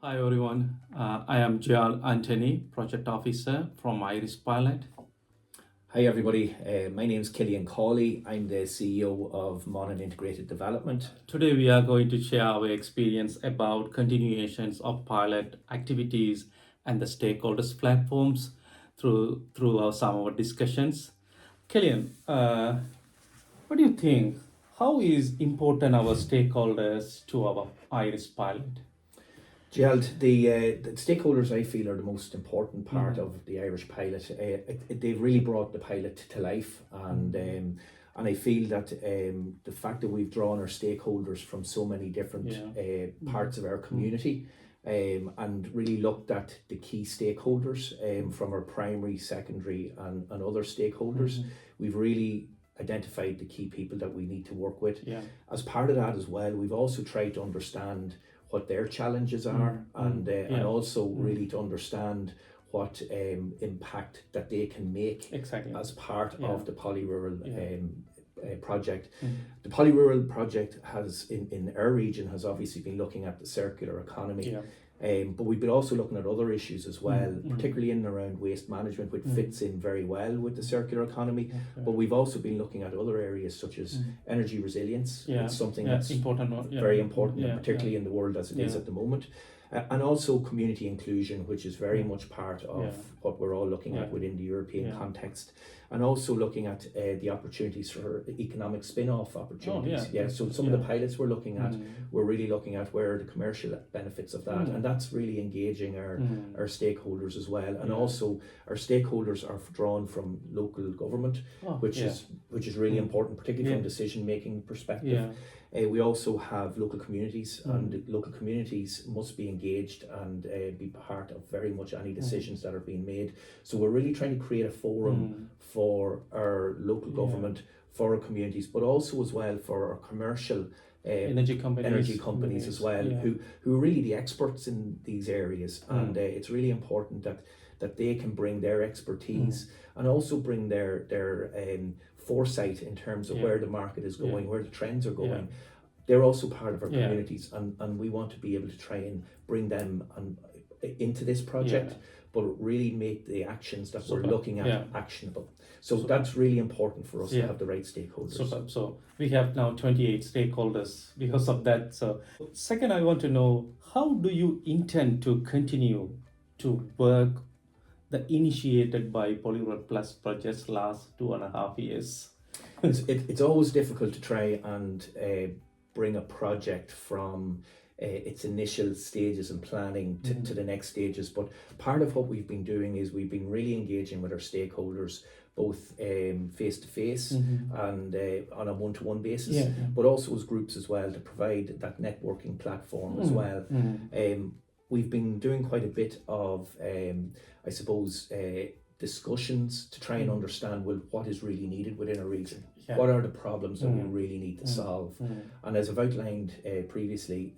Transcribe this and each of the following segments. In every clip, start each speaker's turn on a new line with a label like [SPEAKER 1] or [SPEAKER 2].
[SPEAKER 1] Hi everyone, I am Jeyald Anthony, Project Officer from Irish Pilot.
[SPEAKER 2] Hi everybody, my name is Kilian Cawley. I'm the CEO of Monaghan Integrated Development.
[SPEAKER 1] Today we are going to share our experience about continuations of pilot activities and the stakeholders platforms through some of our discussions. Kilian, what do you think? How is important our stakeholders to our Irish Pilot?
[SPEAKER 2] Jeyald, the stakeholders I feel are the most important part of the Irish pilot. They've really brought the pilot to life, and I feel that the fact that we've drawn our stakeholders from so many different parts of our community and really looked at the key stakeholders from our primary, secondary and other stakeholders, we've really identified the key people that we need to work with. As part of that as well, we've also tried to understand what their challenges are and also really to understand what impact that they can make as part of the PoliRural project. The PoliRural project has in our region has obviously been looking at the circular economy. But we've been also looking at other issues as well, particularly in and around waste management, which fits in very well with the circular economy. But we've also been looking at other areas such as energy resilience. It's something that's important, very important, particularly in the world as it is at the moment. And also community inclusion, which is very much part of what we're all looking at within the European context, and also looking at the opportunities for economic spin-off opportunities. So some of the pilots we're looking at, we're really looking at where are the commercial benefits of that, and that's really engaging our stakeholders as well. And also our stakeholders are drawn from local government, which is really important, particularly from decision-making perspective. We also have local communities, and local communities must be engaged and be part of very much any decisions that are being made. So we're really trying to create a forum for our local government, for our communities, but also as well for our commercial energy companies as well, who are really the experts in these areas. And it's really important that they can bring their expertise and also bring their foresight in terms of where the market is going, where the trends are going. They're also part of our communities, and we want to be able to try and bring them into this project, but really make the actions that we're looking at actionable. So that's really important for us to have the right stakeholders.
[SPEAKER 1] So we have now 28 stakeholders because of that. So second, I want to know, how do you intend to continue to work the initiated by PoliRuralPlus projects last 2.5 years?
[SPEAKER 2] It's always difficult to try and bring a project from its initial stages and planning to the next stages. But part of what we've been doing is we've been really engaging with our stakeholders, both face to face and on a one-to-one basis, but also as groups as well, to provide that networking platform as well. We've been doing quite a bit of, I suppose, discussions to try and understand, well, what is really needed within a region. What are the problems that we really need to solve? And as I've outlined previously,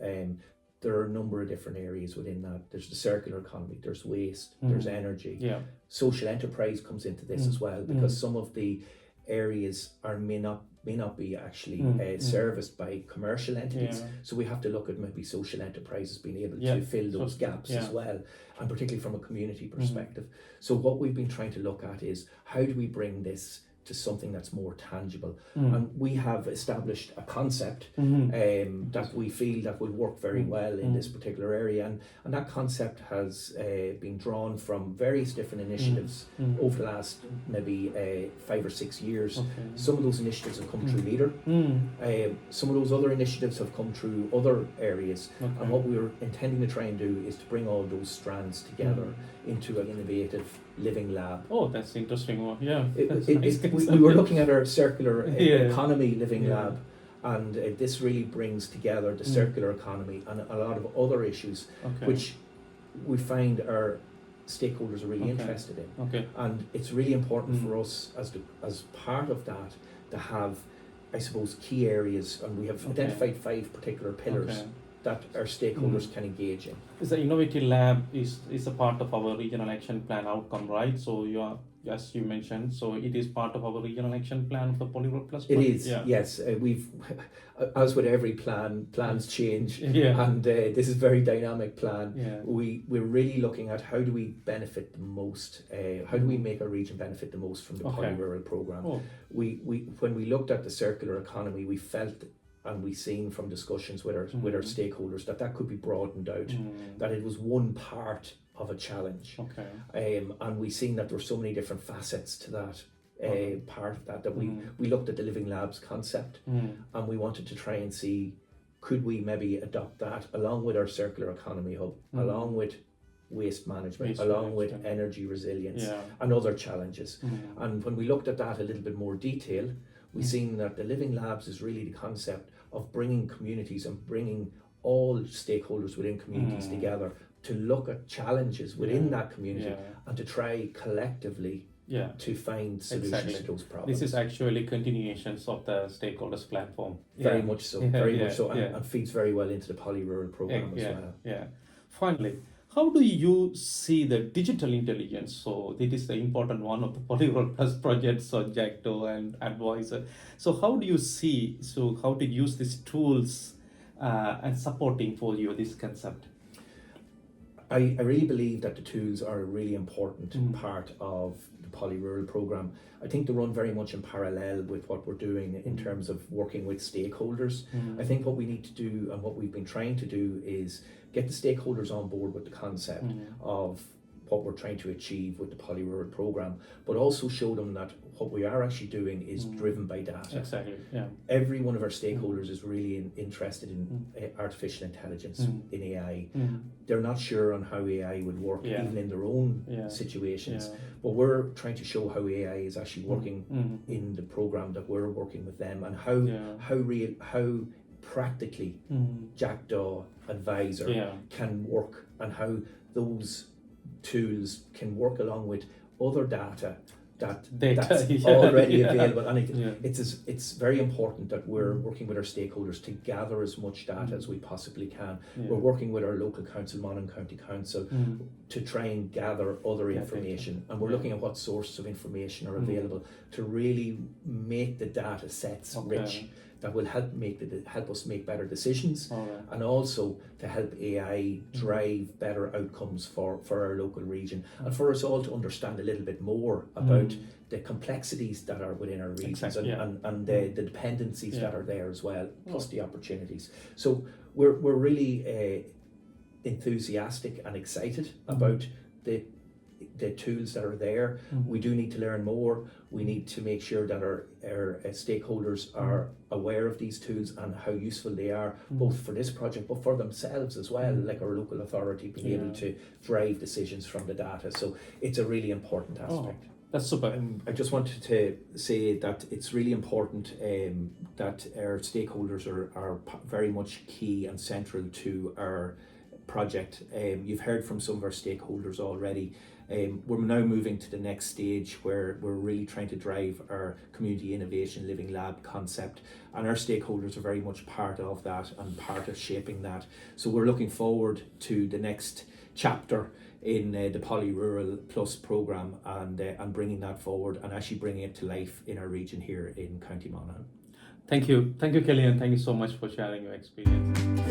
[SPEAKER 2] there are a number of different areas within that. There's the circular economy, there's waste, there's energy. Social enterprise comes into this as well, because some of the areas may not be actually serviced by commercial entities. So we have to look at maybe social enterprises being able to fill those gaps as well, and particularly from a community perspective. So what we've been trying to look at is, how do we bring this to something that's more tangible? And we have established a concept that we feel that will work very well in this particular area, and that concept has been drawn from various different initiatives over the last maybe 5 or 6 years. Some of those initiatives have come through LEADER. Some of those other initiatives have come through other areas, and what we're intending to try and do is to bring all those strands together into an innovative living lab.
[SPEAKER 1] Oh, that's interesting.
[SPEAKER 2] We were looking at our circular economy living lab, and this really brings together the circular economy and a lot of other issues which we find our stakeholders are really interested in. And it's really important for us as part of that to have, I suppose, key areas, and we have identified 5 particular pillars that our stakeholders can engage in.
[SPEAKER 1] The innovative lab is a part of our regional action plan outcome, right? So you are as you mentioned. So it is part of our regional action plan for PoliRuralPlus.
[SPEAKER 2] It is,
[SPEAKER 1] Yeah.
[SPEAKER 2] yes. We've, as with every plan, plans change,
[SPEAKER 1] Yeah.
[SPEAKER 2] and this is a very dynamic plan.
[SPEAKER 1] Yeah.
[SPEAKER 2] We're really looking at how do we benefit the most, how do we make our region benefit the most from the
[SPEAKER 1] Okay.
[SPEAKER 2] PoliRural programme.
[SPEAKER 1] Oh.
[SPEAKER 2] We when we looked at the circular economy, we felt and we've seen from discussions with our stakeholders that could be broadened out, that it was one part of a challenge.
[SPEAKER 1] Okay.
[SPEAKER 2] And we've seen that there were so many different facets to that part of that we looked at the living labs concept, and we wanted to try and see could we maybe adopt that along with our circular economy hub, along with waste management, along with energy resilience and other challenges. And when we looked at that a little bit more detail, we've seen that the living labs is really the concept of bringing communities and bringing all stakeholders within communities together to look at challenges within that community and to try collectively to find solutions to those problems.
[SPEAKER 1] This is actually continuations of the stakeholders platform.
[SPEAKER 2] Very much so, much so, and feeds very well into the PoliRural programme as well.
[SPEAKER 1] Yeah. Finally, how do you see the digital intelligence? So it is the important one of the PoliRuralPlus projects, so Jacto and Advisor. So how do you see, how to use these tools and supporting for you this concept?
[SPEAKER 2] I really believe that the tools are a really important part of the PoliRural programme. I think they run very much in parallel with what we're doing in terms of working with stakeholders. I think what we need to do and what we've been trying to do is get the stakeholders on board with the concept of what we're trying to achieve with the PoliRural programme, but also show them that what we are actually doing is driven by data.
[SPEAKER 1] Exactly, yeah.
[SPEAKER 2] Every one of our stakeholders is really interested in artificial intelligence, in AI. They're not sure on how AI would work, even in their own situations. But we're trying to show how AI is actually working in the programme that we're working with them, and how practically Jackdaw Advisor can work, and how those tools can work along with other data that's already available. And it's very important that we're working with our stakeholders to gather as much data as we possibly can. We're working with our local council, Monaghan County Council, to try and gather other information, and we're looking at what sources of information are available to really make the data sets rich, that will help us make better decisions, and also to help AI drive better outcomes for our local region, and for us all to understand a little bit more about the complexities that are within our regions, and the dependencies that are there as well, plus the opportunities. So we're really enthusiastic and excited about the tools that are there. We do need to learn more. We need to make sure that our stakeholders are aware of these tools and how useful they are, both for this project but for themselves as well, like our local authority being able to drive decisions from the data. So it's a really important aspect.
[SPEAKER 1] That's super.
[SPEAKER 2] I just wanted to say that it's really important that our stakeholders are very much key and central to our project. You've heard from some of our stakeholders already. We're now moving to the next stage where we're really trying to drive our community innovation living lab concept, and our stakeholders are very much part of that and part of shaping that. So we're looking forward to the next chapter in the PoliRuralPlus programme, and bringing that forward and actually bringing it to life in our region here in County Monaghan.
[SPEAKER 1] Thank you, Kilian. Thank you so much for sharing your experience.